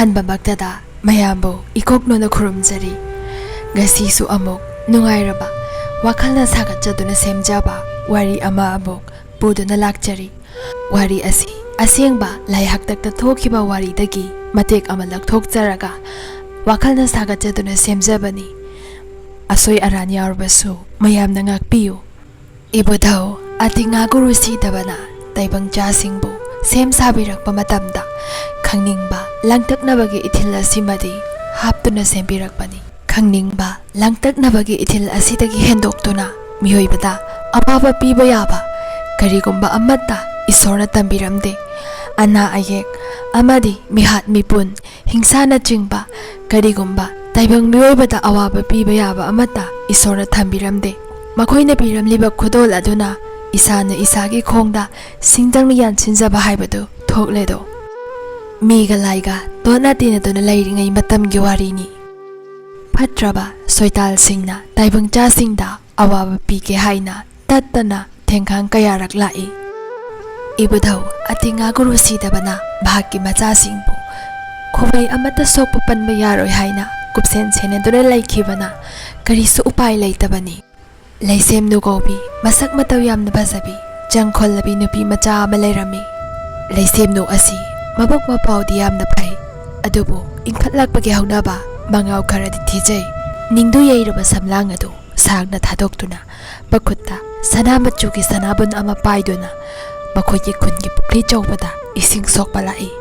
ꯑꯍꯥꯟꯕꯃꯛꯇꯗ ꯃꯌꯥꯝꯕꯨ ꯏꯀꯣꯛꯅꯣꯅ ꯈꯨꯔꯨꯝꯖꯔꯤ. ꯉꯁꯤꯁꯨ ꯑꯃꯨꯛ ꯅꯨꯡꯉꯥꯏꯔꯕ ꯋꯥꯈꯜꯅ ꯁꯥꯒꯠꯆꯗꯨꯅ ꯁꯦꯝꯖꯕ ꯋꯥꯔꯤ ꯑꯃ ꯑꯃꯨꯛ ꯄꯨꯗꯨꯅ ꯂꯥꯛꯆꯔꯤ. ꯋꯥꯔꯤ ꯑꯁꯤ ꯑꯁꯦꯡꯕ ꯂꯥꯏꯍꯥꯛꯇꯛꯇ ꯊꯣꯛꯈꯤꯕ ꯋꯥꯔꯤꯗꯒꯤ ꯃꯇꯦꯛ ꯑꯃ ꯂꯧꯊꯣꯛꯆꯔꯒ ꯋꯥꯈꯜꯅ ꯁꯥꯒꯠꯆꯗꯨꯅ ꯁꯦꯝꯖꯕꯅꯤ. ꯑꯁꯣꯏ ꯑꯔꯥꯟ ꯌꯥꯎꯔꯕꯁꯨ ꯃꯌꯥꯝꯅ ꯉꯥꯛꯄꯤꯌꯨ. ꯏꯕꯨꯙꯧ ꯑꯇꯤꯡꯉꯥ ꯒꯨꯔꯨ ꯁꯤꯗꯕꯅ ꯇꯥꯏꯕꯪꯆꯥꯁꯤꯡꯕꯨ ꯁꯦꯝ ꯁꯥꯕꯤꯔꯛꯄ ꯃꯇꯝꯗ ꯈꯪꯅꯤꯡꯕ ꯂꯥꯡꯇꯛꯅꯕꯒꯤ ꯏꯊꯤꯜ ꯑꯁꯤꯃꯗꯤ ꯍꯥꯞꯇꯨꯅ ꯁꯦꯝꯕꯤꯔꯛꯄꯅꯤ. ꯈꯪꯅꯤꯡꯕ ꯂꯥꯡꯇꯛꯅꯕꯒꯤ ꯏꯊꯤꯜ ꯑꯁꯤꯗꯒꯤ ꯍꯦꯟꯗꯣꯛꯇꯨꯅ ꯃꯤꯑꯣꯏꯕꯗ ꯑꯋꯥꯕ ꯄꯤꯕ ꯌꯥꯕ ꯀꯔꯤꯒꯨꯝꯕ ꯑꯃꯠꯇ ꯏꯁꯣꯔꯅ ꯇꯝꯕꯤꯔꯝꯗꯦ. ꯑꯅꯥ ꯑꯌꯦꯛ ꯑꯃꯗꯤ ꯃꯤꯍꯥꯠ ꯃꯤꯄꯨꯟ ꯍꯤꯡꯁꯥꯅꯆꯤꯡꯕ ꯀꯔꯤꯒꯨꯝꯕ ꯇꯥꯏꯕꯪ ꯃꯤꯑꯣꯏꯕꯗ ꯑꯋꯥꯕ ꯄꯤꯕ ꯌꯥꯕ ꯑꯃꯠꯇ ꯏꯁꯣꯔꯅ ꯊꯝꯕꯤꯔꯝꯗꯦ. ꯃꯈꯣꯏꯅ ꯄꯤꯔꯝꯂꯤꯕ ꯈꯨꯗꯣꯜ ꯑꯗꯨꯅ ꯏꯁꯥꯅ ꯏꯁꯥꯒꯤ ꯈꯣꯡꯗ ꯁꯤꯡꯖꯪꯅ ꯌꯥꯟꯁꯤꯟꯖꯕ ꯍꯥꯏꯕꯗꯨ ꯊꯣꯛꯂꯦꯗꯣ. ꯃꯤꯒ ꯂꯥꯏꯒ ꯇꯣꯠꯅ ꯇꯤꯟꯅꯗꯨꯅ ꯂꯩꯔꯤꯉꯩ ꯃꯇꯝꯒꯤ ꯋꯥꯔꯤꯅꯤ. ꯐꯠꯇ꯭ꯔꯕ ꯁꯣꯏꯇꯥꯜꯁꯤꯡꯅ ꯇꯥꯏꯕꯪꯆꯥꯁꯤꯡꯗ ꯑꯋꯥꯕ ꯄꯤꯒꯦ ꯍꯥꯏꯅ ꯇꯠꯇꯅ ꯊꯦꯡꯈꯥꯡ ꯀꯌꯥꯔꯛ ꯂꯥꯛꯏ. ꯏꯕꯨꯙꯧ ꯑꯇꯤꯡꯉꯥ ꯒꯨꯔꯨ ꯁꯤꯗꯕꯅ ꯃꯍꯥꯛꯀꯤ ꯃꯆꯥꯁꯤꯡꯕꯨ ꯈꯨꯕꯩ ꯑꯃꯠꯇ ꯁꯣꯛꯄ ꯄꯟꯕ ꯌꯥꯔꯣꯏ ꯍꯥꯏꯅ ꯀꯨꯞꯁꯦꯟ ꯁꯦꯟꯅꯗꯨꯅ ꯂꯩꯈꯤꯕꯅ ꯀꯔꯤꯁꯨ ꯎꯄꯥꯏ ꯂꯩꯇꯕꯅꯤ. ꯂꯩꯁꯦꯝꯅꯨ ꯀꯧꯕꯤ ꯃꯁꯛ ꯃꯇꯧ ꯌꯥꯝꯅ ꯐꯖꯕꯤ ꯆꯪꯈꯣꯜꯂꯕꯤ ꯅꯨꯄꯤ ꯃꯆꯥ ꯑꯃ ꯂꯩꯔꯝꯃꯤ. ꯂꯩꯁꯦꯝꯅꯨ ꯑꯁꯤ ꯃꯕꯨꯛ ꯃꯄꯥꯎꯗꯤ ꯌꯥꯝꯅ ꯐꯩ, ꯑꯗꯨꯕꯨ ꯏꯟꯈꯠꯂꯛꯄꯒꯤ ꯍꯧꯅꯕ ꯃꯉꯥꯎ ꯈꯔꯗꯤ ꯊꯤꯖꯩ. ꯅꯤꯡꯗꯨ ꯌꯩꯔꯕ ꯁꯝꯂꯥꯡ ꯑꯗꯨ ꯁꯥꯡꯅ ꯊꯥꯗꯣꯛꯇꯨꯅ ꯃꯈꯨꯠꯇ ꯁꯅꯥ ꯃꯆꯨꯒꯤ ꯁꯅꯥꯕꯨꯟ ꯑꯃ ꯄꯥꯏꯗꯨꯅ ꯃꯈꯣꯏꯒꯤ ꯈꯨꯟꯒꯤ ꯄꯨꯈ꯭ꯔꯤ ꯆꯧꯕꯗ ꯏꯁꯤꯡ ꯁꯣꯛꯄ ꯂꯥꯛꯏ.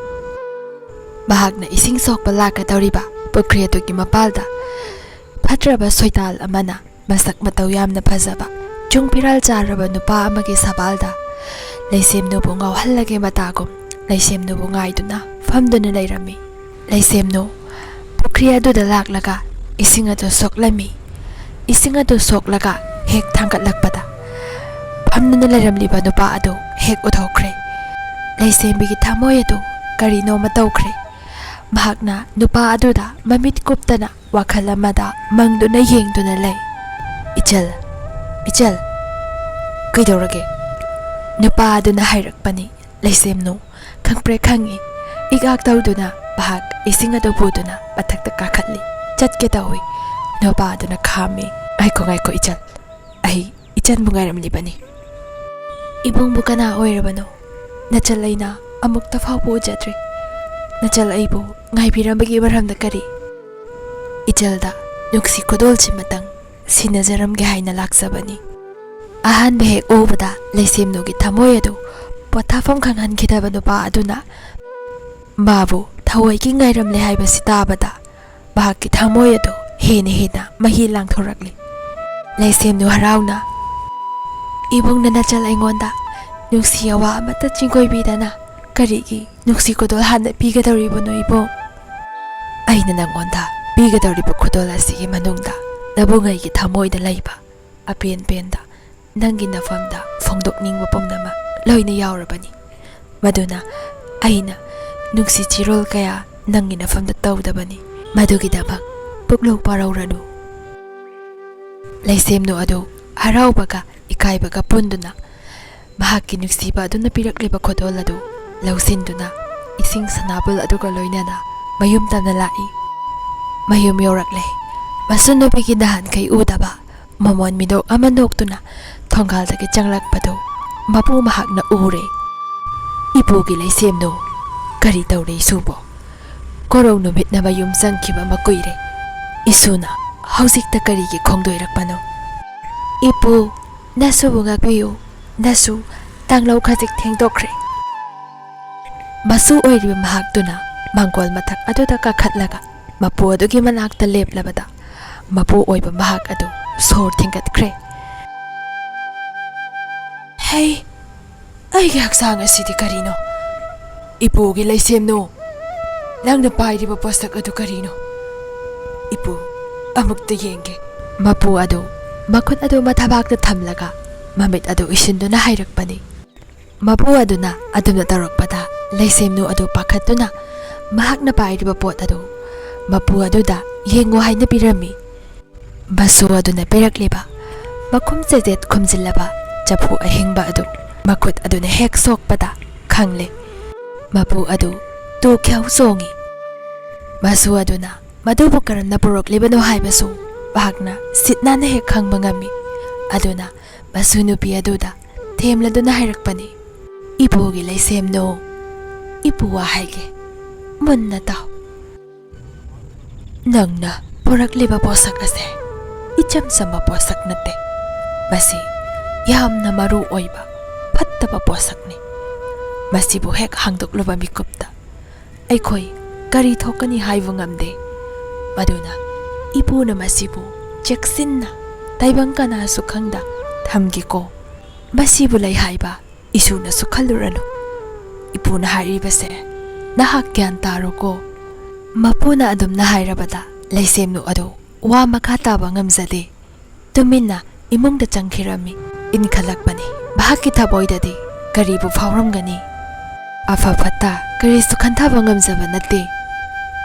ꯃꯍꯥꯛꯅ ꯏꯁꯤꯡ ꯁꯣꯛꯄ ꯂꯥꯛꯀꯗꯧꯔꯤꯕ ꯄꯨꯈ꯭ꯔꯤ ꯑꯗꯨꯒꯤ ꯃꯄꯥꯜꯗ ꯐꯠꯇ꯭ꯔꯕ ꯁꯣꯏꯇꯥꯜ ꯑꯃꯅ ꯃꯁꯛ ꯃꯇꯧ ꯌꯥꯝꯅ ꯐꯖꯕ ꯆꯨꯡ ꯐꯤꯔꯥꯜ ꯆꯥꯔꯕ ꯅꯨꯄꯥ ꯑꯃꯒꯤ ꯁꯕꯥꯜꯗ ꯂꯩꯁꯦꯝꯅꯨꯕꯨ ꯉꯥꯎꯍꯜꯂꯒꯦ ꯃꯇꯥꯒꯨꯝ ꯂꯩꯁꯦꯝꯅꯨꯕꯨ ꯉꯥꯏꯗꯨꯅ ꯐꯝꯗꯨꯅ ꯂꯩꯔꯝꯃꯤ. ꯂꯩꯁꯦꯝꯅꯨ ꯄꯨꯈ꯭ꯔꯤ ꯑꯗꯨꯗ ꯂꯥꯛꯂꯒ ꯏꯁꯤꯡ ꯑꯗꯨ ꯁꯣꯛꯂꯝꯃꯤ. ꯏꯁꯤꯡ ꯑꯗꯨ ꯁꯣꯛꯂꯒ ꯍꯦꯛ ꯊꯥꯡꯒꯠꯂꯛꯄꯗ ꯐꯝꯗꯨꯅ ꯂꯩꯔꯝꯂꯤꯕ ꯅꯨꯄꯥ ꯑꯗꯨ ꯍꯦꯛ ꯎꯊꯣꯛꯈ꯭ꯔꯦ. ꯂꯩꯁꯦꯝꯕꯤꯒꯤ ꯊꯃꯣꯏ ꯑꯗꯨ ꯀꯔꯤꯅꯣꯃ ꯇꯧꯈ꯭ꯔꯦ. ꯃꯍꯥꯛꯅ ꯅꯨꯄꯥ ꯑꯗꯨꯗ ꯃꯃꯤꯠ ꯀꯨꯞꯇꯅ ꯋꯥꯈꯜ ꯑꯃꯗ ꯃꯪꯗꯨꯅ ꯌꯦꯡꯗꯨꯅ ꯂꯩ. "ꯏꯆꯜ, ꯏꯆꯜ, ꯀꯩꯗꯧꯔꯒꯦ?" ꯅꯨꯄꯥ ꯑꯗꯨꯅ ꯍꯥꯏꯔꯛꯄꯅꯤ. ꯂꯩꯁꯦꯝꯅꯨ ꯈꯪꯄ꯭ꯔꯦꯛ ꯈꯪꯏ. ꯏꯒꯥꯛ ꯇꯧꯗꯨꯅ ꯃꯍꯥꯛ ꯏꯁꯤꯡ ꯑꯗꯨ ꯄꯨꯗꯨꯅ ꯃꯊꯛꯇ ꯀꯥꯈꯠꯂꯤ. ꯆꯠꯀꯦ ꯇꯧꯏ. ꯅꯨꯄꯥ ꯑꯗꯨꯅ ꯈꯥꯝꯃꯤ. "ꯉꯥꯏꯈꯣ ꯉꯥꯏꯈꯣ ꯏꯆꯜ, ꯑꯩ ꯏꯆꯟꯕꯨ ꯉꯥꯏꯔꯝꯂꯤꯕꯅꯤ." "ꯏꯕꯨꯡꯕꯨ ꯀꯅꯥ ꯑꯣꯏꯔꯕꯅꯣ? ꯅꯆꯜ ꯑꯩꯅ ꯑꯃꯨꯛꯇ ꯐꯥꯎꯕ ꯎꯖꯗ꯭ꯔꯤ. ꯅꯆꯜ ꯑꯩꯕꯨ ꯉꯥꯏꯕꯤꯔꯝꯕꯒꯤ ꯃꯔꯝꯗ ꯀꯔꯤ?" "ꯏꯆꯜꯗ ꯅꯨꯡꯁꯤ ꯈꯨꯗꯣꯜꯁꯤꯃꯇꯪ ꯁꯤꯟꯅꯖꯔꯝꯒꯦ ꯍꯥꯏꯅ ꯂꯥꯛꯆꯕꯅꯤ." ꯑꯍꯥꯟꯕ ꯍꯦꯛ ꯎꯕꯗ ꯂꯩꯁꯦꯝꯅꯨꯒꯤ ꯊꯃꯣꯏ ꯑꯗꯨ ꯄꯣꯊꯥꯐꯝ ꯈꯪꯍꯟꯈꯤꯗꯕ ꯅꯨꯄꯥ ꯑꯗꯨꯅ ꯃꯥꯕꯨ ꯊꯑꯣꯏꯒꯤ ꯉꯥꯏꯔꯝꯂꯦ ꯍꯥꯏꯕꯁꯤ ꯇꯥꯕꯗ ꯃꯍꯥꯛꯀꯤ ꯊꯃꯣꯏ ꯑꯗꯨ ꯍꯦꯟꯅ ꯃꯍꯤ ꯂꯥꯡꯊꯣꯔꯛꯂꯤ. ꯂꯩꯁꯦꯝꯅꯨ ꯍꯔꯥꯎꯅ "ꯏꯕꯨꯡꯅ ꯅꯆꯜ ꯑꯩꯉꯣꯟꯗ ꯅꯨꯡꯁꯤ ꯑꯋꯥ ꯑꯃꯠꯇ ꯆꯤꯡꯒꯣꯏꯕꯤꯗꯅ ꯀꯔꯤꯒꯤ ꯅꯨꯡꯁꯤ ꯈꯨꯗꯣꯜ ꯍꯥꯟꯅ ꯄꯤꯒꯗꯧꯔꯤꯕꯅꯣ ꯏꯕꯨꯡ?" "ꯑꯩꯅ ꯅꯪꯉꯣꯟꯗ ꯄꯤꯒꯗꯧꯔꯤꯕ ꯈꯨꯗꯣꯜ ꯑꯁꯤꯒꯤ ꯃꯅꯨꯡꯗ ꯅꯕꯨꯡꯉꯩꯒꯤ ꯊꯃꯣꯏꯗ ꯂꯩꯕ ꯑꯄꯦꯟ ꯄꯦꯟꯗ ꯅꯪꯒꯤ ꯅꯐꯝꯗ ꯐꯣꯡꯗꯣꯛꯅꯤꯡꯕ ꯄꯨꯝꯅꯃꯛ ꯂꯣꯏꯅ ꯌꯥꯎꯔꯕꯅꯤ. ꯃꯗꯨꯅ ꯑꯩꯅ ꯅꯨꯡꯁꯤ ꯆꯤꯔꯣꯜ ꯀꯌꯥ ꯅꯪꯒꯤ ꯅꯐꯝꯗ ꯇꯧꯗꯕꯅꯤ. ꯃꯗꯨꯒꯤꯗꯃꯛ ꯄꯨꯛꯂꯧ ꯄꯥꯔꯧꯔꯅꯨ." ꯂꯩꯁꯦꯝꯅꯨ ꯑꯗꯨ ꯍꯔꯥꯎꯕꯒ ꯏꯀꯥꯏꯕꯒ ꯄꯨꯟꯗꯨꯅ ꯃꯍꯥꯛꯀꯤ ꯅꯨꯡꯁꯤꯕ ꯑꯗꯨꯅ ꯄꯤꯔꯛꯂꯤꯕ ꯈꯨꯗꯣꯜ ꯑꯗꯨ ꯂꯧꯁꯤꯟꯗꯨꯅ ꯏꯁꯤꯡ ꯁꯅꯥꯕꯨꯜ ꯑꯗꯨꯒ ꯂꯣꯏꯅꯅ ꯃꯌꯨꯝ ꯇꯝꯅ ꯂꯥꯛꯏ. ꯃꯌꯨꯝ ꯌꯧꯔꯛꯂꯦ. ꯃꯁꯨ ꯅꯨꯄꯤꯒꯤ ꯅꯍꯥꯟꯈꯩ ꯎꯗꯕ ꯃꯃꯣꯟ ꯃꯤꯅꯣꯛ ꯑꯃ ꯅꯣꯛꯇꯨꯅ ꯊꯣꯡꯒꯥꯜꯗꯒꯤ ꯆꯪꯂꯛꯄꯗꯨ ꯃꯄꯨ ꯃꯍꯥꯛꯅ ꯎꯔꯦ. "ꯏꯄꯨꯒꯤ ꯂꯩꯁꯦꯝꯅꯨ, ꯀꯔꯤ ꯇꯧꯔꯦ ꯏꯁꯨꯕꯣ? ꯀꯣꯔꯧ ꯅꯨꯃꯤꯠꯅ ꯃꯌꯨꯝ ꯆꯪꯈꯤꯕ ꯑꯃ ꯀꯨꯏꯔꯦ. ꯏꯁꯨꯅ ꯍꯧꯖꯤꯛꯇ ꯀꯔꯤꯒꯤ ꯈꯣꯡꯗꯣꯏꯔꯛꯄꯅꯣ?" "ꯏꯄꯨ, ꯅꯁꯨꯕꯨ ꯉꯥꯛꯄꯤꯌꯨ. ꯅꯁꯨ ꯇꯥꯡꯂꯧ ꯈꯖꯤꯛ ꯊꯦꯡꯗꯣꯛꯈ꯭ꯔꯦ." ꯃꯁꯨ ꯑꯣꯏꯔꯤꯕ ꯃꯍꯥꯛꯇꯨꯅ ꯃꯥꯡꯒꯣꯜ ꯃꯊꯛ ꯑꯗꯨꯗ ꯀꯥꯈꯠꯂꯒ ꯃꯄꯨ ꯑꯗꯨꯒꯤ ꯃꯅꯥꯛꯇ ꯂꯦꯞꯂꯕꯗ ꯃꯄꯨ ꯑꯣꯏꯕ ꯃꯍꯥꯛ ꯑꯗꯨ ꯁꯣꯔ ꯊꯤꯡꯒꯠꯈ꯭ꯔꯦ. "ꯍꯩ, ꯑꯩꯒꯤ ꯍꯛꯆꯥꯡ ꯑꯁꯤꯗꯤ ꯀꯔꯤꯅꯣ? ꯏꯄꯨꯒꯤ ꯂꯩꯁꯦꯝꯅꯨ, ꯅꯪꯅ ꯄꯥꯏꯔꯤꯕ ꯄꯣꯠꯁꯛ ꯑꯗꯨ ꯀꯔꯤꯅꯣ? ꯏꯄꯨ, ꯑꯃꯨꯛꯇ ꯌꯦꯡꯒꯦ." ꯃꯄꯨ ꯑꯗꯨ ꯃꯈꯨꯠ ꯑꯗꯨ ꯃꯊꯕꯥꯛꯇ ꯊꯝꯂꯒ ꯃꯃꯤꯠ ꯑꯗꯨ ꯎꯏꯁꯤꯟꯗꯨꯅ ꯍꯥꯏꯔꯛꯄꯅꯤ. ꯃꯄꯨ ꯑꯗꯨꯅ ꯑꯗꯨꯝꯅ ꯇꯧꯔꯛꯄꯗ ꯂꯩꯁꯦꯝꯅꯨ ꯑꯗꯨ ꯄꯥꯈꯠꯇꯨꯅ ꯃꯍꯥꯛꯅ ꯄꯥꯏꯔꯤꯕ ꯄꯣꯠ ꯑꯗꯨ ꯃꯄꯨ ꯑꯗꯨꯗ ꯌꯦꯡꯉꯨ ꯍꯥꯏꯅ ꯄꯤꯔꯝꯃꯤ. ꯃꯁꯨ ꯑꯗꯨꯅ ꯄꯤꯔꯛꯂꯤꯕ ꯃꯈꯨꯝ ꯆꯦꯖꯦꯠ ꯈꯨꯝꯖꯤꯜꯂꯕ ꯆꯐꯨ ꯑꯍꯤꯡꯕ ꯑꯗꯨ ꯃꯈꯨꯠ ꯑꯗꯨꯅ ꯍꯦꯛ ꯁꯣꯛꯄꯗ ꯈꯪꯂꯦ. ꯃꯄꯨ ꯑꯗꯨ two ꯈ꯭ꯌꯥꯎ ꯆꯣꯡꯉꯤ. Masu aduna madubu karamna purokliba no haibasu bahakna sitna na hek khangba ngami aduna masu nupi aduda themladuna hairakpani ipugi laisem no ipuwa haige munna taw nangna purakliba posak ase icham samba posak nate masi yamna maru oiba fattaba posakni masibu hek hangdokluba mikupta aikhoi kari thokani haibu ngamde maduna ipuna masibu cheksinna taibang kana sukhangda thamgiko masibu lai haiba isuna sukhaluranu ipuna haribase nahak gyan taroko mapuna adum na hairabada laisemnu ado wa makata ba ngamzade tuminna imungda changkhirami inkhalakbani bahaki thaboidadi karibu phawramgani afa phata karisu khanthaba ngamzaba nate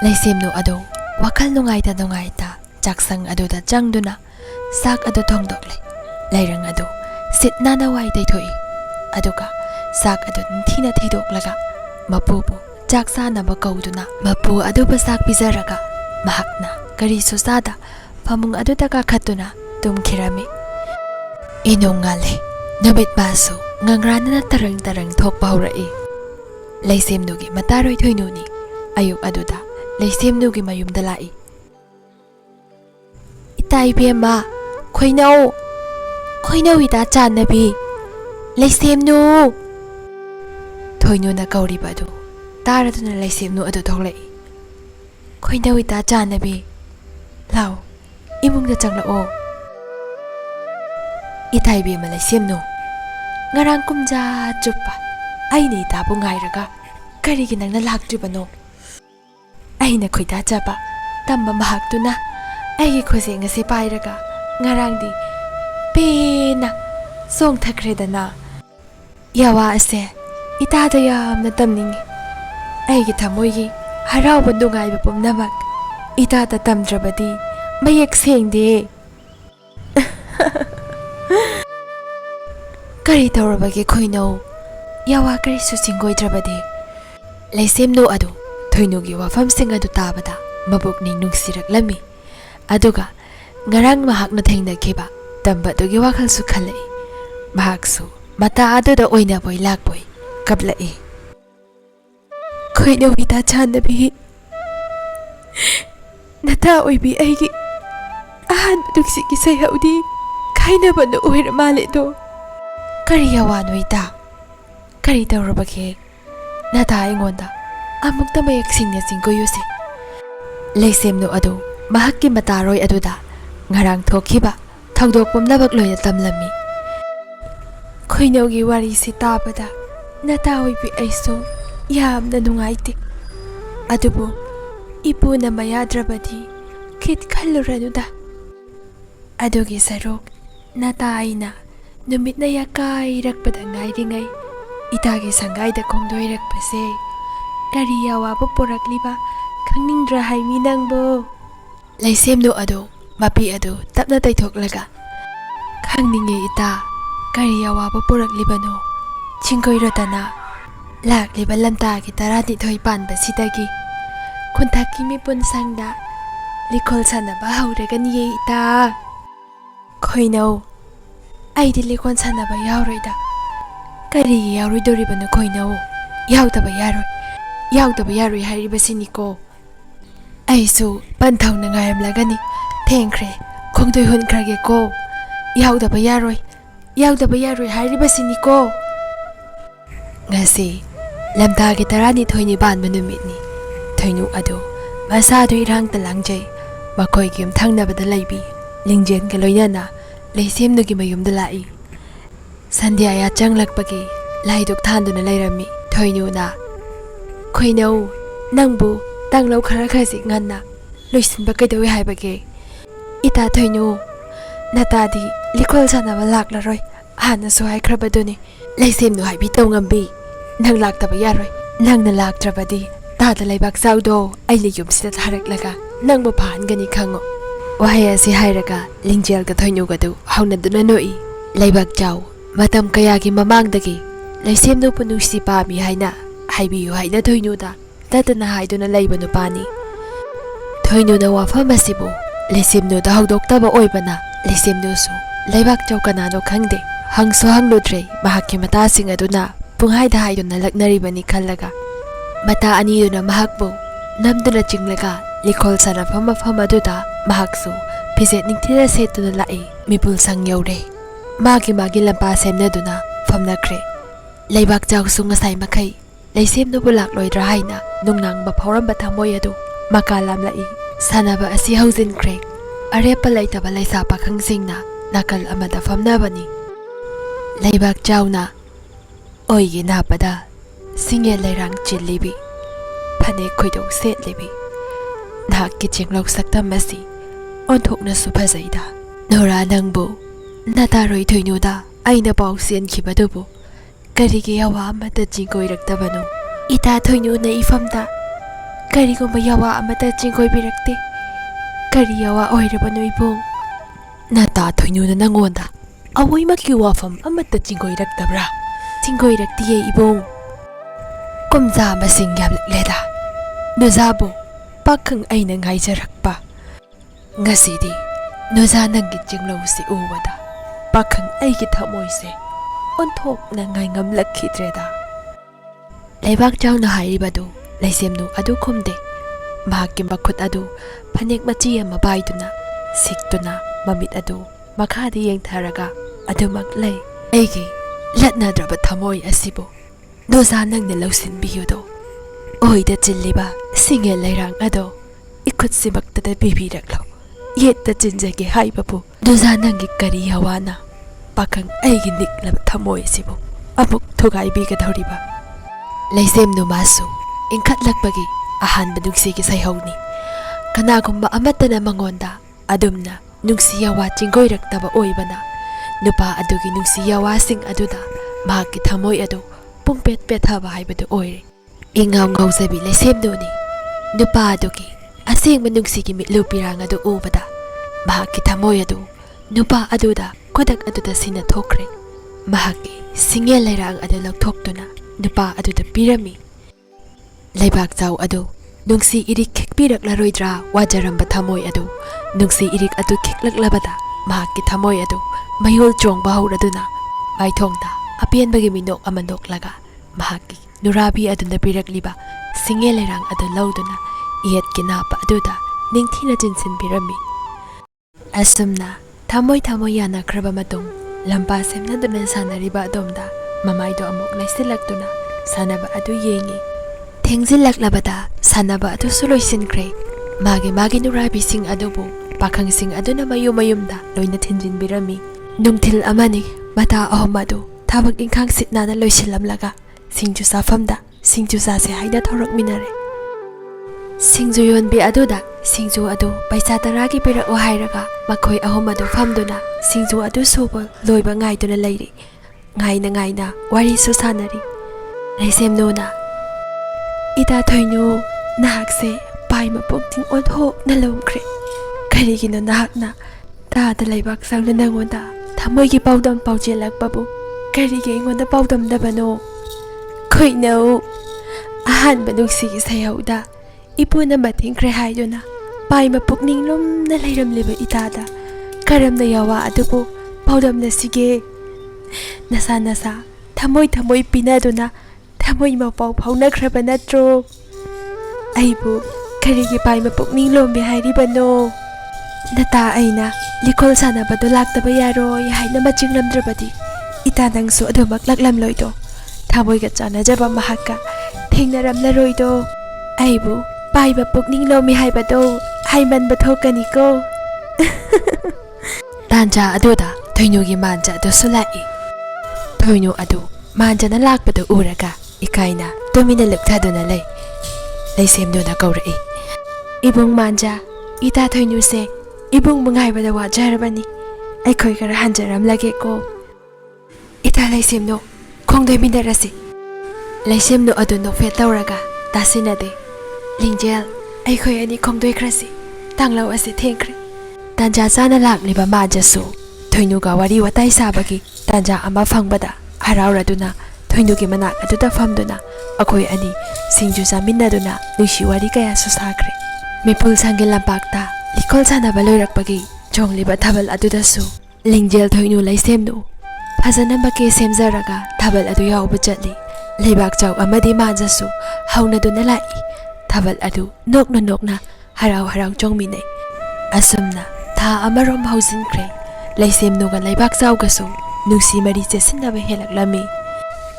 laisemnu ado wakal nungaita chaksang ado da changduna sak ado thongdokle lairang ado sitnana wai daithoi aduga sak ado thina theidoklaga mapubu chaksa na bakauduna mapu ado basak bizaraga mahakna karisu sada pamung ado taka khatuna tumkhirami inongale nabit basu ngangrana tarang thokpa horai laisemnugi mataroi thoinuni ayuk aduda laisemnugi mayumda lai itai bema khoinau ita channabi laisemnu thoinuna kauri badu taraduna laisemnu adu thoklai khoinau ita channabi law imungda changlao itai bema laisemnu ngarang kumja chupa aini tabu ngairaga karigi nangna laktribano aina khoida chaba tamba mahaktuna aigi khose ngase pairaga ngarangdi pena song thakredana yawa ase itada yamna tamningi aigi thamoigi harauba nungaiba pumnamak itada tamdrabadi mayek sengde kari tawrabage khoinau yawa kari susinggoidrabadi laisemnu adu thoinugi wafam sing adu tabada mabukning nungsirak-lami aduga ngarang mahakna thengnakiba tambadugi wakhalsu khalai mahaksu mata aduda oina boy lakboy kablai khoinau ita channabi nata oibi aigi ahan dugsi ki sayhaudi khainaba no oira male do kari yawa noita kari tawrabage nata ingonda amukta mayak singna singgoyuse laisemnu adu mahakki mataroi aduda ngarang thokhiba thangdok pumnabak loina tamlami khoinaugi wari si tabada nata oibi aiso yamna nungaite adubu ipuna mayadrabadi khit khalluranuda adugi sarok nata aina numit na yakai rakpada ngairingai itagi sangaida khongdoirakpase kari yawa purakliba khangningra haimi nangbo laisemnu ado mapi ado tapna taithoklaga khangninge ita kari yawa puraklibano chingkoiratana lakliba lamtagi tarani thoi panba sidagi khunthaki mipun sangda likhol sanaba hauragani ita khoinau aidi likhol sanaba yauroida kari yauroidoribano khoinau yaudaba yaroi haribasiniko aisu panthongna ngairamlagani thengkhre khongdoi hunkrage ko yaudaba yaroi haribasiniko ngasi lamdagi tarani thoini banba numitni thoinu ado masadu irang talangjai makoi gim thangnabada laibi lingjen ga loinana leisemnugi mayumda lai sandhya ya changlakpagi laiduk thanduna lairami thoinu na khoinau nangbu tanglau khara khasi nganna loisinba kaidawi haibage ita thoinu natadi likhol sanaba laklaroi hana so haikrabaduni laisemnu haibi tongambi nang laktaba yaroi nangna laktrabadi tada laibak saudo aile yumsida tharaklaga nangbu phangani khango wahai asi hairaga lingjel ga thoinu gadu haunaduna noi laibak jaw matam kayagi mamangdagi laisemnu punusi pami haina haibiyu haina thoinu da tatana haiduna laibanu pani Thoinuna wafam asibu Lisimnuda hagdoktaba oibana Lisimnusu Leibak Chow kanano khangde Hangso hangludre mahakki matasing aduna Punghaida haiduna lagnaribani khallaga Mata aniduna mahakbu namduna chinglaga Likol sanafam mafam aduda mahaksu Pizet ningtira setuna lai Mipul sang yaure Magi lampa semnaduna famnakre Leibak Chow su ngasai makai Leisimnu bulak loidra haina Nungnang maphauramba thamoy adu Makalam lai Sanaba asi hauzin krek Arepa laitaba laisa pakhangsingna Nakal amada famnabani Leibak Chow na Oigi napada Singye lairang chilibi Phane khoidong set libi Nahakki chinglok saktam masi Onthokna su phazaida Nora nangbu Nataroi thoinuda Aina pau sian khibadubu Karigi yawa amata jingkoiraktabanu Ita thoinu na ifamda Karigumba yawa amata jingkoibirakte Kari yawa oirabanu ibong Nata thoinu na nangonda Awoy maki wafam amata jingkoiraktabra Jingkoiraktiye ibong Kumza masing yablak Nuzabu Pakang aina ngayjarakpa Ngasidi Nuza nanggit jinglaw si uwada Pakang ay kitamoy si Onthok na ngay ngamlak kitreda Leibak Chow na hairibadu Laisimnu adu kumde Mahakki makut adu Panik machiya mabayduna Siktuna mamit adu Makhadi yang tharaga Adu maklay Aigi latnadraba thamoy asibu Nuza nang nilawsin biyudo Oida chiliba Singye lairang ado Ikut simaktada bibiraklo Yetta jinjagi haibabu Nuza nangi kari hawana Pakang aigi niklaba thamoy asibu Abuk thugay bigadhoriba Laisimnu masu Ingkatlakbagi Ahanba nugsigi sayhawni Kanagumba amata na mangonda Adumna nungsiyawa jingkoiraktaba oibana Nupa adugi nungsiyawa sing aduda Mahakki thamoy adu Pungpet-pet haba haibadu oire Ingaw ngawzabi Laisimnu ni Nupa adugi Asing manugsigi mitlupirang adu ubada Mahakki thamoy adu Nupa aduda Kodak aduda sinathokre Mahakki singye lairang adu lagthoktuna Nupa aduda pirami Leibak Chow adu Nungsi irik khikpiraklaroi wajaramba thamoy adu Nungsi irik adu khiklaklabada Mahakki thamoy adu Mayol chongba hauraduna Maithongda apianbagi minok amanok laga Mahakki nurabi aduna pirakliba Singye lairang adu lauduna Iyat kinapa aduda Ningthina jinsin pirami Asumna Thamoy yana kraba matung Lampa semna duna sanariba adomda Mamaydo amok naisilaktuna Sanaba adu yengi Thengzilaklabada Sanaba adu suloisin-kre Magi nurabi sing adubu Pakhang sing aduna mayumda Loina thinjin birami Nungthil amani Mata Ahongba du Thabak ingkhang sitnana loisilamlaga Singju safamda Singju sase haida thorok minare Singju yonbi aduda Singju adu paisa taragi pirak hairaga Makhoi Ahongba du famduna Singju adu subol loiba ngaiduna leiri Ngaina wari su sanari Laisimnu na Ita thoinu Nahakse pai mapukting onthok na lomkre Karigino nahakna Tada Leibak Chow na nangonda Thamoygi paudam paujelakbabu Karigi ingonda paudam dabano Khoinau Ahanba nugsigi sayawda Ipuna matingkre haiduna Pai mapukning lom na layramliba itada Karam na yawa adubu Paudam na sige Nasa Thamoy pinaduna Thamoy mapaw phaunakraba natro Aibu Karigi pai mapukning lombi hairibano Nata aina Likol sanabado laktaba yaroy Haina machinglamdrabadi Ita nangso adumak laklamloydo Thamoy chanajaba mahakka Thengnaramlaroydo Aibu pai mapukning lombi haibado Haiman bathokaniko Tanja aduda Thoinugi manja adu sulai Thoinu adu manja na lakbado uraga Ikaina tumina luktaduna lay Laisimnu na kaurai Ibong manja Ita thoinu se Ibong manghaibada wajarabani Aikhoi kara hanjaramlage ko Ita Laisimnu Khongdoi minarasi Laisimnu adu nokfet tauraga Tasinade Lingjel Aikhoi ani khongdoi krasi Tanglaw asi thengkre Tanja sana lakliba manja su Thoinuga wari watai sabagi Tanja ama fangbada Harauraduna Thoinugi manak aduda famduna Akhoi ani Singju saminaduna Nushi wari kaya susakre ꯃꯤꯄꯨꯜ ꯁꯪꯒꯤ ꯂꯝꯄꯥꯛꯇ ꯂꯤꯀꯣꯜ ꯁꯥꯟꯅꯕ ꯂꯣꯏꯔꯛꯄꯒꯤ ꯆꯣꯡꯂꯤꯕ ꯊꯥꯕꯜ ꯑꯗꯨꯗꯁꯨ ꯂꯤꯡꯖꯦꯜ ꯊꯣꯏꯅꯨ ꯂꯩꯁꯦꯝꯅꯨ ꯐꯖꯅ ꯃꯀꯦ ꯁꯦꯝꯖꯔꯒ ꯊꯥꯕꯜ ꯑꯗꯨ ꯌꯥꯎꯕ ꯆꯠꯂꯤ ꯂꯩꯕꯥꯛ ꯆꯥꯎ ꯑꯃꯗꯤ ꯃꯥꯟꯖꯁꯨ ꯍꯧꯅꯗꯨꯅ ꯂꯥꯛꯏ ꯊꯥꯕꯜ ꯑꯗꯨ ꯅꯣꯛꯅ ꯅꯣꯛꯅ ꯍꯔꯥꯎ ꯍꯔꯥꯎ ꯆꯣꯡꯃꯤꯟꯅꯩ ꯑꯁꯨꯝꯅ ꯊꯥ ꯑꯃꯔꯣꯝ ꯍꯧꯖꯤꯟꯈ꯭ꯔꯦ ꯂꯩꯁꯦꯝꯅꯨꯒ ꯂꯩꯕꯥꯛ ꯆꯥꯎꯒꯁꯨ ꯅꯨꯡꯁꯤ ꯃꯔꯤ ꯆꯦꯠꯁꯤꯟꯅꯕ ꯍꯦꯜꯂꯛꯂꯝꯃꯤ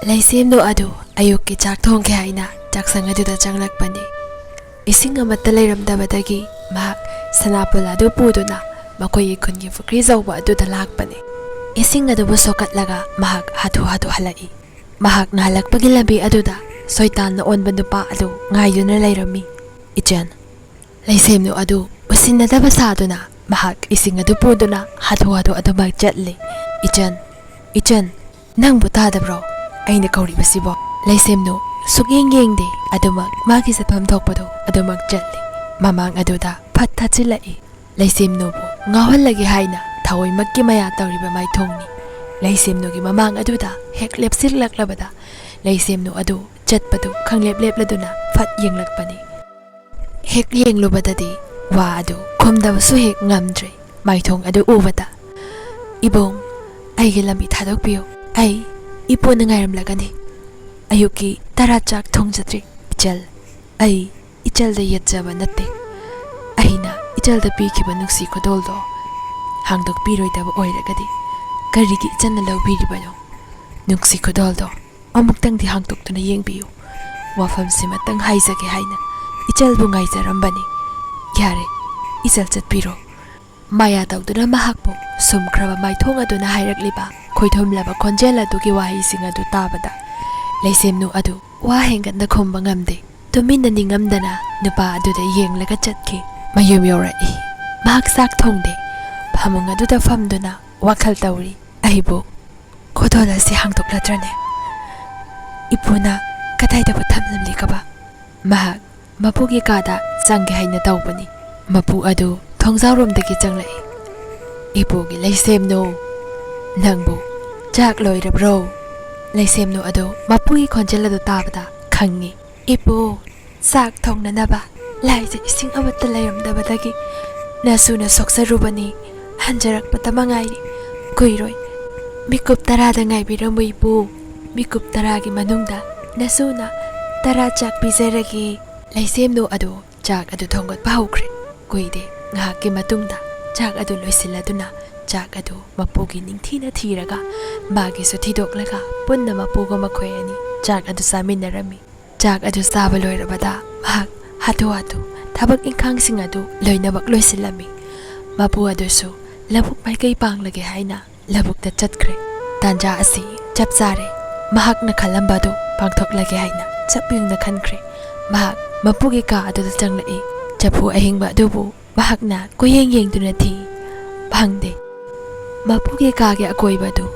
ꯂꯩꯁꯦꯝꯅꯨ ꯑꯗꯨ ꯑꯌꯨꯛꯀꯤ ꯆꯥꯛ ꯊꯣꯡꯒꯦ ꯍꯥꯏꯅ ꯆꯥꯛꯁꯪ ꯑꯗꯨꯗ ꯆꯪꯂꯛꯄꯅꯤ ꯏꯁꯤꯡ ꯑꯃꯠꯇ ꯂꯩꯔꯝꯗꯕꯗꯒꯤ ꯃꯍꯥꯛ ꯁꯅꯥꯄꯨꯜ ꯑꯗꯨ ꯄꯨꯗꯨꯅ ꯃꯈꯣꯏꯒꯤ ꯈꯨꯟꯒꯤ ꯄꯨꯈ꯭ꯔꯤ ꯆꯧꯕ ꯑꯗꯨꯗ ꯂꯥꯛꯄꯅꯤ ꯏꯁꯤꯡ ꯑꯗꯨꯕꯨ ꯁꯣꯛꯀꯠꯂꯒ ꯃꯍꯥꯛ ꯍꯥꯊꯨ ꯍꯥꯊꯨ ꯍꯜꯂꯛꯏ ꯃꯍꯥꯛꯅ ꯍꯜꯂꯛꯄꯒꯤ ꯂꯝꯕꯤ ꯑꯗꯨꯗ ꯁꯣꯏꯇꯥꯟꯅ ꯑꯣꯟꯕ ꯅꯨꯄꯥ ꯑꯗꯨ ꯉꯥꯏꯗꯨꯅ ꯂꯩꯔꯝꯃꯤ ꯏꯆꯟ ꯂꯩꯁꯦꯝꯅꯨ ꯑꯗꯨ ꯎꯁꯤꯟꯅꯗꯕ ꯁꯥꯗꯨꯅ ꯃꯍꯥꯛ ꯏꯁꯤꯡ ꯑꯗꯨ ꯄꯨꯗꯨꯅ ꯍꯥꯊꯨ ꯍꯥꯊꯨ ꯑꯗꯨꯃꯛ ꯆꯠꯂꯤ ꯏꯆꯟ ꯅꯪꯕꯨ ꯇꯥꯗꯕ꯭ꯔꯣ ꯑꯩꯅ ꯀꯧꯔꯤꯕꯁꯤꯕꯣ ꯂꯩꯁꯦꯝꯅꯨ ꯁꯨꯛꯌꯦꯡ ꯌꯦꯡꯗꯦ ꯑꯗꯨꯃꯛ ꯃꯥꯒꯤ ꯆꯠꯐꯝ ꯊꯣꯛꯄꯗꯣ ꯑꯗꯨꯃꯛ ꯆꯠꯂꯤ ꯃꯃꯥꯡ ꯑꯗꯨꯗ ꯐꯠ ꯊꯥꯆꯤꯜꯂꯛꯏ ꯂꯩꯁꯦꯝꯅꯨꯕꯨ ꯉꯥꯎꯍꯜꯂꯒꯦ ꯍꯥꯏꯅ ꯊꯑꯣꯏꯃꯛꯀꯤ ꯃꯌꯥ ꯇꯧꯔꯤꯕ ꯃꯥꯏꯊꯣꯡꯅꯤ ꯂꯩꯁꯦꯝꯅꯨꯒꯤ ꯃꯃꯥꯡ ꯑꯗꯨꯗ ꯍꯦꯛ ꯂꯦꯞꯁꯤꯜꯂꯛꯂꯕꯗ ꯂꯩꯁꯦꯝꯅꯨ ꯑꯗꯨ ꯆꯠꯄꯗꯨ ꯈꯪꯂꯦꯞ ꯂꯦꯞꯂꯗꯨꯅ ꯐꯠ ꯌꯦꯡꯂꯛꯄꯅꯤ ꯍꯦꯛ ꯌꯦꯡꯂꯨꯕꯗꯗꯤ ꯋꯥ ꯑꯗꯨ ꯈꯨꯝꯗꯕꯁꯨ ꯍꯦꯛ ꯉꯝꯗ꯭ꯔꯦ ꯃꯥꯏꯊꯣꯡ ꯑꯗꯨ ꯎꯕꯗ ꯏꯕꯨꯡ ꯑꯩꯒꯤ ꯂꯝꯕꯤ ꯊꯥꯗꯣꯛꯄꯤꯌꯨ ꯑꯩ ꯏꯄꯨꯅ ꯉꯥꯏꯔꯝꯂꯒꯅꯤ ꯑꯌꯨꯛꯀꯤ 10 ꯆꯥꯛ ꯊꯣꯡꯖꯗ꯭ꯔꯤ ꯑꯩ ꯏꯆꯜꯗ ꯌꯦꯠꯆꯕ ꯅꯠꯇꯦ ꯑꯩꯅ ꯏꯆꯜꯗ ꯄꯤꯈꯤꯕ ꯅꯨꯡꯁꯤ ꯈꯨꯗꯣꯜꯗꯣ ꯍꯥꯡꯗꯣꯛꯄꯤꯔꯣꯏꯗꯕ ꯑꯣꯏꯔꯒꯗꯤ ꯀꯔꯤꯒꯤ ꯏꯆꯟꯅ ꯂꯧꯕꯤꯔꯤꯕꯅꯣ ꯅꯨꯡꯁꯤ ꯈꯨꯗꯣꯜꯗꯣ ꯑꯃꯨꯛꯇꯪꯗꯤ ꯍꯥꯡꯗꯣꯛꯇꯨꯅ ꯌꯦꯡꯕꯤꯌꯨ ꯋꯥꯐꯝꯁꯤꯃꯇꯪ ꯍꯥꯏꯖꯒꯦ ꯍꯥꯏꯅ ꯏꯆꯜꯕꯨ ꯉꯥꯏꯖꯔꯝꯕꯅꯤ ꯌꯥꯔꯦ ꯏꯆꯜ ꯆꯠꯄꯤꯔꯣ ꯃꯥꯌꯥ ꯇꯧꯗꯨꯅ ꯃꯍꯥꯛꯄꯨ ꯁꯨꯝꯈ꯭ꯔꯕ ꯃꯥꯏꯊꯣꯡ ꯑꯗꯨꯅ ꯍꯥꯏꯔꯛꯂꯤꯕ ꯈꯣꯏꯊꯨꯝꯂꯕ ꯈꯣꯟꯖꯦꯜ ꯑꯗꯨꯒꯤ ꯋꯥꯍꯩꯁꯤꯡ ꯑꯗꯨ ꯇꯥꯕꯗ ꯂꯩꯁꯦꯝꯅꯨ ꯑꯗꯨ ꯋꯥ ꯍꯦꯟꯒꯠꯅ ꯈꯨꯝꯕ ꯉꯝꯗꯦ ꯇꯨꯃꯤꯟꯅ ꯅꯤꯡꯉꯝꯗꯅ ꯅꯨꯄꯥ ꯑꯗꯨꯗ ꯌꯦꯡꯂꯒ ꯆꯠꯈꯤ ꯃꯌꯨꯝ ꯌꯧꯔꯛꯏ ꯃꯍꯥꯛ ꯆꯥꯛ ꯊꯣꯡꯗꯦ ꯐꯃꯨꯡ ꯑꯗꯨꯗ ꯐꯝꯗꯨꯅ ꯋꯥꯈꯜ ꯇꯧꯔꯤ ꯑꯩꯕꯨ ꯈꯨꯗꯣꯜ ꯑꯁꯤ ꯍꯥꯡꯗꯣꯛꯂꯗ꯭ꯔꯅꯦ ꯏꯄꯨꯅ ꯀꯗꯥꯏꯗꯕꯨ ꯊꯝꯂꯝꯂꯤꯒꯕ ꯃꯍꯥꯛ ꯃꯄꯨꯒꯤ ꯀꯥꯗ ꯆꯪꯒꯦ ꯍꯥꯏꯅ ꯇꯧꯕꯅꯤ ꯃꯄꯨ ꯑꯗꯨ ꯊꯣꯡꯖꯥꯎꯔꯣꯝꯗꯒꯤ ꯆꯪꯂꯛꯏ ꯏꯄꯨꯒꯤ ꯂꯩꯁꯦꯝꯅꯨ ꯅꯪꯕꯨ ꯆꯥꯛ ꯂꯣꯏꯔꯕ꯭ꯔꯣ ꯂꯩꯁꯦꯝꯅꯨ ꯑꯗꯨ ꯃꯄꯨꯒꯤ ꯈꯣꯟꯖꯦꯜ ꯑꯗꯨ ꯇꯥꯕꯗ ꯈꯪꯉꯤ ꯏꯄꯨ ꯆꯥꯛ ꯊꯣꯡꯅꯅꯕ ꯂꯥꯏꯖ ꯏꯁꯤꯡ ꯑꯃꯠꯇ ꯂꯩꯔꯝꯗꯕꯗꯒꯤ ꯅꯁꯨꯅ ꯁꯣꯛꯆꯔꯨꯕꯅꯤ ꯍꯟꯖꯔꯛꯄꯗ ꯃꯉꯥꯏꯔꯤ ꯀꯨꯏꯔꯣꯏ ꯃꯤꯀꯨꯞ 10ꯗ ꯉꯥꯏꯕꯤꯔꯝꯃꯨ ꯏꯄꯨ ꯃꯤꯀꯨꯞ 10ꯒꯤ ꯃꯅꯨꯡꯗ ꯅꯁꯨꯅ 10 ꯆꯥꯛ ꯄꯤꯖꯔꯒꯦ ꯂꯩꯁꯦꯝꯅꯨ ꯑꯗꯨ ꯆꯥꯛ ꯑꯗꯨ ꯊꯣꯡꯒꯠꯄ ꯍꯧꯈ꯭ꯔꯦ ꯀꯨꯏꯗꯦ ꯉꯥꯏꯍꯥꯛꯀꯤ ꯃꯇꯨꯡꯗ ꯆꯥꯛ ꯑꯗꯨ ꯂꯣꯏꯁꯤꯜꯂꯗꯨꯅ ꯆꯥꯛ ꯑꯗꯨ ꯃꯄꯨꯒꯤ ꯅꯤꯡꯊꯤꯅ ꯊꯤꯔꯒ ꯃꯥꯒꯤꯁꯨ ꯊꯤꯗꯣꯛꯂꯒ ꯄꯨꯟꯅ ꯃꯄꯨꯒ ꯃꯈꯣꯏ ꯑꯅꯤ ꯆꯥꯛ ꯑꯗꯨ ꯆꯥꯃꯤꯟꯅꯔꯝꯃꯤ ꯆꯥꯛ ꯑꯗꯨ ꯆꯥꯕ ꯂꯣꯏꯔꯕꯗ ꯃꯍꯥꯛ ꯍꯥꯊꯨ ꯍꯥꯊꯨ ꯊꯕꯛ ꯏꯪꯈꯥꯡꯁꯤꯡ ꯑꯗꯨ ꯂꯣꯏꯅꯃꯛ ꯂꯣꯏꯁꯤꯜꯂꯝꯃꯤ ꯃꯄꯨ ꯑꯗꯨꯁꯨ ꯂꯧꯕꯨꯛ ꯃꯥꯏꯀꯩ ꯄꯥꯡꯂꯒꯦ ꯍꯥꯏꯅ ꯂꯧꯕꯨꯛꯇ ꯆꯠꯈ꯭ꯔꯦ ꯇꯥꯟꯖꯥ ꯑꯁꯤ ꯆꯞ ꯆꯥꯔꯦ ꯃꯍꯥꯛꯅ ꯈꯜꯂꯝꯕ ꯑꯗꯨ ꯄꯥꯡꯊꯣꯛꯂꯒꯦ ꯍꯥꯏꯅ ꯆꯞ ꯌꯨꯡꯅ ꯈꯟꯈ꯭ꯔꯦ ꯃꯍꯥꯛ ꯃꯄꯨꯒꯤ ꯀꯥ ꯑꯗꯨꯗ ꯆꯪꯂꯛꯏ ꯆꯐꯨ ꯑꯍꯤꯡꯕ ꯑꯗꯨꯕꯨ ꯃꯍꯥꯛꯅ ꯀꯣꯏꯌꯦꯡ ꯌꯦꯡꯗꯨꯅ ꯊꯤ ꯐꯪꯗꯦ ꯃꯄꯨꯒꯤ ꯀꯥꯒꯤ ꯑꯀꯣꯏꯕꯗꯨ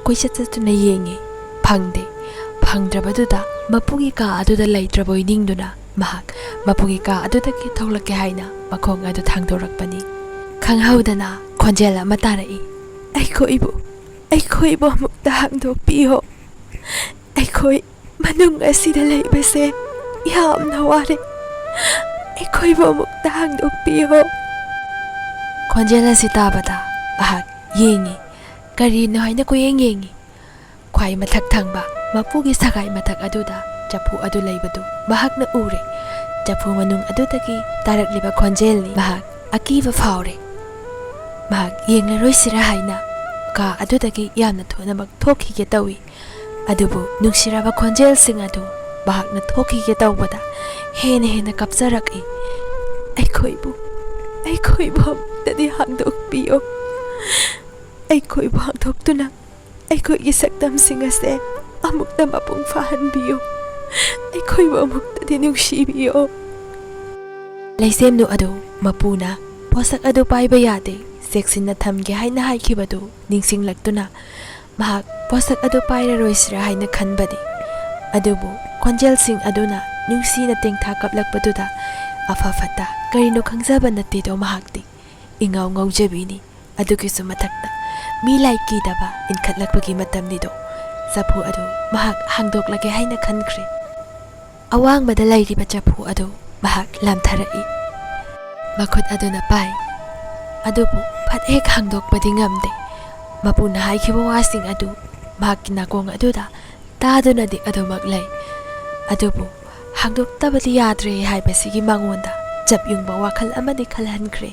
ꯀꯣꯏꯆꯠ ꯆꯠꯇꯨꯅ ꯌꯦꯡꯉꯤ ꯐꯪꯗ꯭ꯔꯕꯗꯨꯗ ꯃꯄꯨꯒꯤ ꯀꯥ ꯑꯗꯨꯗ ꯂꯩꯇ꯭ꯔꯕꯣꯏ ꯅꯤꯡꯗꯨꯅ ꯃꯍꯥꯛ ꯃꯄꯨꯒꯤ ꯀꯥ ꯑꯗꯨꯗꯒꯤ ꯊꯣꯛꯂꯛꯀꯦ ꯍꯥꯏꯅ ꯃꯈꯣꯡ ꯑꯗꯨ ꯊꯥꯡꯗꯣꯔꯛꯄꯅꯤ ꯈꯪꯍꯧꯗꯅ ꯈꯣꯟꯖꯦꯜ ꯑꯃ ꯇꯥꯔꯛꯏ ꯑꯩꯈꯣꯏꯕꯨ ꯑꯃꯨꯛꯇ ꯍꯥꯡꯗꯣꯛꯄꯤꯌꯣ ꯑꯩꯈꯣꯏ ꯃꯅꯨꯡ ꯑꯁꯤꯗ ꯂꯩꯕꯁꯦ ꯌꯥꯝꯅ ꯋꯥꯔꯦ ꯑꯩꯈꯣꯏꯕꯨ ꯑꯃꯨꯛꯇ ꯍꯥꯡꯗꯣꯛꯄꯤꯌꯣ ꯈꯣꯟꯖꯦꯜ ꯑꯁꯤ ꯇꯥꯕꯗ ꯃꯍꯥꯛ ꯌꯦꯡꯉꯤ ꯀꯔꯤꯅꯣ ꯍꯥꯏꯅ ꯀꯣꯏꯌꯦꯡ ꯌꯦꯡꯉꯤ ꯈ꯭ꯋꯥꯏ ꯃꯊꯛ ꯊꯪꯕ ꯃꯄꯨꯒꯤ ꯁꯒꯥꯏ ꯃꯊꯛ ꯑꯗꯨꯗ ꯆꯐꯨ ꯑꯗꯨ ꯂꯩꯕꯗꯨ ꯃꯍꯥꯛꯅ ꯎꯔꯦ ꯆꯐꯨ ꯃꯅꯨꯡ ꯑꯗꯨꯗꯒꯤ ꯇꯥꯔꯛꯂꯤꯕ ꯈꯣꯟꯖꯦꯜꯅꯤ ꯃꯍꯥꯛ ꯑꯀꯤꯕ ꯐꯥꯎꯔꯦ ꯃꯍꯥꯛ ꯌꯦꯡꯂꯔꯣꯏꯁꯤꯔꯥ ꯍꯥꯏꯅ ꯀꯥ ꯑꯗꯨꯗꯒꯤ ꯌꯥꯝꯅ ꯊꯨꯅꯃꯛ ꯊꯣꯛꯈꯤꯒꯦ ꯇꯧꯏ ꯑꯗꯨꯕꯨ ꯅꯨꯡꯁꯤꯔꯕ ꯈꯣꯟꯖꯦꯜꯁꯤꯡ ꯑꯗꯨ ꯃꯍꯥꯛꯅ ꯊꯣꯛꯈꯤꯒꯦ ꯇꯧꯕꯗ ꯍꯦꯟꯅ ꯀꯞꯆꯔꯛꯏ ꯑꯩꯈꯣꯏꯕꯨ ꯑꯃꯨꯛꯇꯗꯤ ꯍꯥꯡꯗꯣꯛꯄꯤꯌꯣ ꯑꯩꯈꯣꯏꯕꯨ ꯍꯥꯡꯗꯣꯛꯇꯨꯅ ꯑꯩꯈꯣꯏꯒꯤ ꯁꯛꯇꯝꯁꯤꯡ ꯑꯁꯦ ꯑꯃꯨꯛꯇ ꯃꯄꯨꯡ ꯐꯥꯍꯟꯕꯤꯌꯨ ꯑꯩꯈꯣꯏꯕꯨ ꯑꯃꯨꯛꯇꯗꯤ ꯅꯨꯡꯁꯤꯕꯤꯌꯣ ꯂꯩꯁꯦꯝꯅꯨ ꯑꯗꯨ ꯃꯄꯨꯅ ꯄꯣꯠꯁꯛ ꯑꯗꯨ ꯄꯥꯏꯕ ꯌꯥꯗꯦ ꯆꯦꯛꯁꯤꯟꯅ ꯊꯝꯒꯦ ꯍꯥꯏꯅ ꯍꯥꯏꯈꯤꯕꯗꯨ ꯅꯤꯡꯁꯤꯡꯂꯛꯇꯨꯅ ꯃꯍꯥꯛ ꯄꯣꯠꯁꯛ ꯑꯗꯨ ꯄꯥꯏꯔꯔꯣꯏꯁꯤꯔꯥ ꯍꯥꯏꯅ ꯈꯟꯕꯅꯤ ꯑꯗꯨꯕꯨ ꯈꯣꯟꯖꯦꯜꯁꯤꯡ ꯑꯗꯨꯅ ꯅꯨꯡꯁꯤꯅ ꯇꯦꯡꯊꯥ ꯀꯞꯂꯛꯄꯗꯨꯗ ꯑꯐ ꯐꯠꯇ ꯀꯔꯤꯅꯣ ꯈꯪꯖꯕ ꯅꯠꯇꯦꯗꯣ ꯃꯍꯥꯛꯇꯤ ꯏꯉꯥꯎ ꯉꯥꯎꯖꯕꯤꯅꯤ ꯑꯗꯨꯒꯤꯁꯨ ꯃꯊꯛꯇ ꯃꯤ ꯂꯥꯏ ꯀꯤꯗꯕ ꯏꯟꯈꯠꯂꯛꯄꯒꯤ ꯃꯇꯝꯅꯤꯗꯣ ꯆꯐꯨ ꯑꯗꯨ ꯃꯍꯥꯛ ꯍꯥꯡꯗꯣꯛꯂꯒꯦ ꯍꯥꯏꯅ ꯈꯟꯈ꯭ꯔꯦ ꯑꯋꯥꯡꯕꯗ ꯂꯩꯔꯤꯕ ꯆꯐꯨ ꯑꯗꯨ ꯃꯍꯥꯛ ꯂꯥꯝꯊꯔꯛꯏ Makhut aduna pai. Adubu phat hek hangdokpadi ngamde. Mapuna haikiba wasing adu mahakki nakong aduda tadunadi adumak lay. Adubu hangdoktabadi yadre haibasigi mangonda jab yungba wakal amadi khalhankre.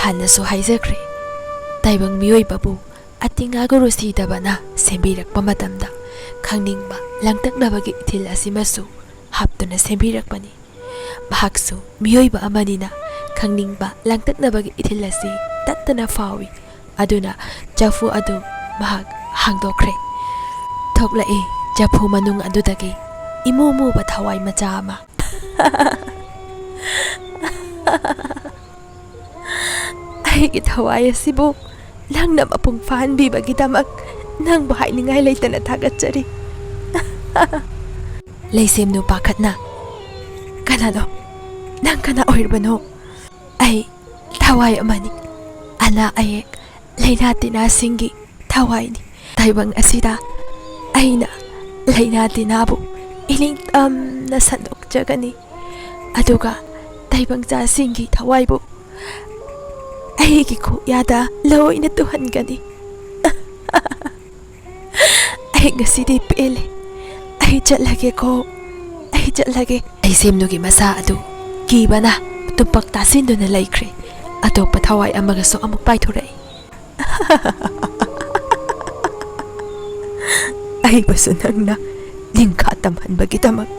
Hanasu haizakre. Taibang miyoibabu atinga guru sidabana sembirakpa matamda khangningba langtaknabagi ithil asimasu haptuna sembirakpani. Mahaksu miyoiba amanina khangningba langtaknabagi ithil asi tattana fawi. Aduna jafu adu mahak hangdokre. Thoklai jafu manung adudagi imumu ba thawai macha ama. Aigi thawai asibu nangna mapung fahanbi bagidamak nang bahainingai leitana thagatchari. Leisemnu pakhatna. Kanado nang kana oirbano. Ai thawai amani. Ana ayek laina tina singi thawai ni. Taibang asida aina laina tinabu iling na sandok jagani. Aduga taibang cha singi thawai bu aigi ko yada loina tuhan gani. Ai ngasidi pele. Ai jatlage ko. Ai jatlage. Ai semnugi masa adu kibana tumpak tasindu na laikre. Atop thawai amaga so amuk paithurai. Ay baso nang na lingkatamhan bagitamak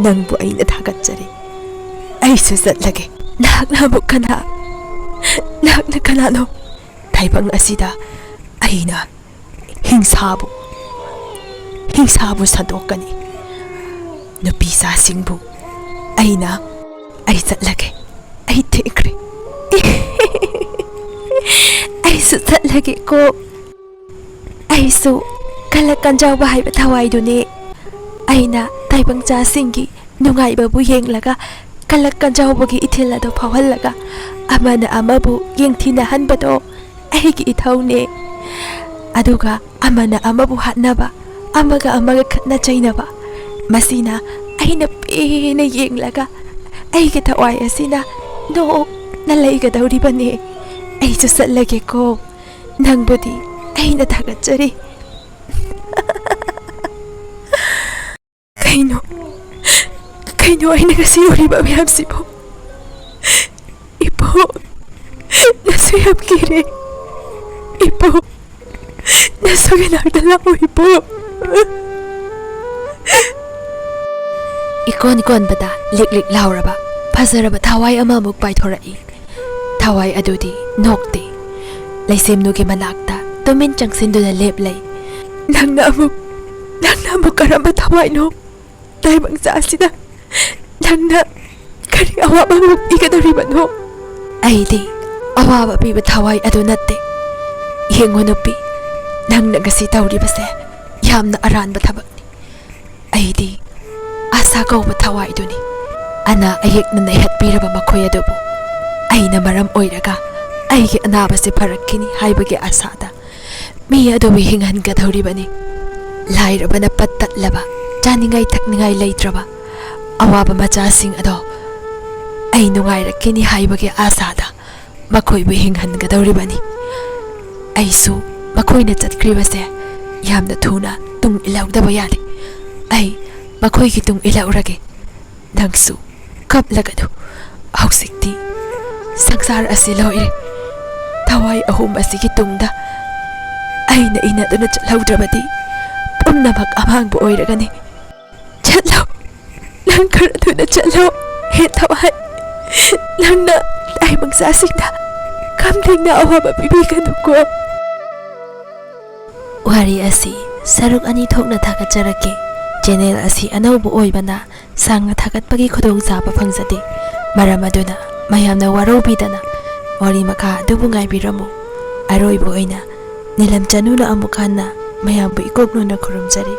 nang bu ay nathagatchari. Ay susat lagi naknabuk ka na no. Taibang asida ay na hingsabu sandokani. Nupisa singbu ay na ay satlagi ay tikri. Ay susat lagi ko. Ay su kalakan jaw bahay thawai duni. Ay na taibang cha singi nungai babu yenglaga kalakan jaw bagi ithila do phawalaga amana amabu yengthinahan bado aigi ithau ne. Aduga amana amabu hatnaba amaga khatna chainaba masina aina pena yenglaga aigi thawai asina no nalaiga dauribane. Ay satlage ko nangbudi aina thagatchari. Kaino ay nagasiyuriba miyamsibo. Ipo, nasuyap kiri. Ipo, nasuginagdala ko ipo. Ikon bada lik lauraba phazaraba thawai amamuk paithorai. Thawai adudi nokte. Laisemnugi manakta tumin changsinduna leplay. Nangna amuk karamba thawai no. Taibang sa asida nangna kari awaba muk ikadariba no. Ay di awaba piba thawai adu natte. Yengo nupi nang nagasi tauribase yamna aranba thabakni. Ay di asa kauba thawai duni. Ana ayek na naihatpiraba makoy adubu ay na maram oiraga aigi anabase parakkini haibagi asada mi adubi hinghan ka tauribani. Lairaba na patatlaba chaningai thakningai leitraba awaba machasing ado ay nungairakini haibagi asada makoibu hinghan gadawribani. Aisu makoina chatkribase yamna thuna tung ilaudaba yade. Ay makoigi tung ilaurage nangsu kaplagadu hausikti sangsar asi loire. Thawai ahum asigi tungda aina inaduna chalaudrabadi pumnamak amangbu oiragani. Chatlaw nang karaduna chatlaw he thawai nangna ay magsasingda kamling na awaba bibigan ko. Wari asi saruk ani thokna thagatjarake. Channel asi anaubu oibana sangna thagatpagi khudong chaba phangjade. Maram aduna mayamna warobidana wari makha adubu ngaibiramu. Aroibu oina nilam chanuna amukhanna mayambu ikoknuna khurumjari.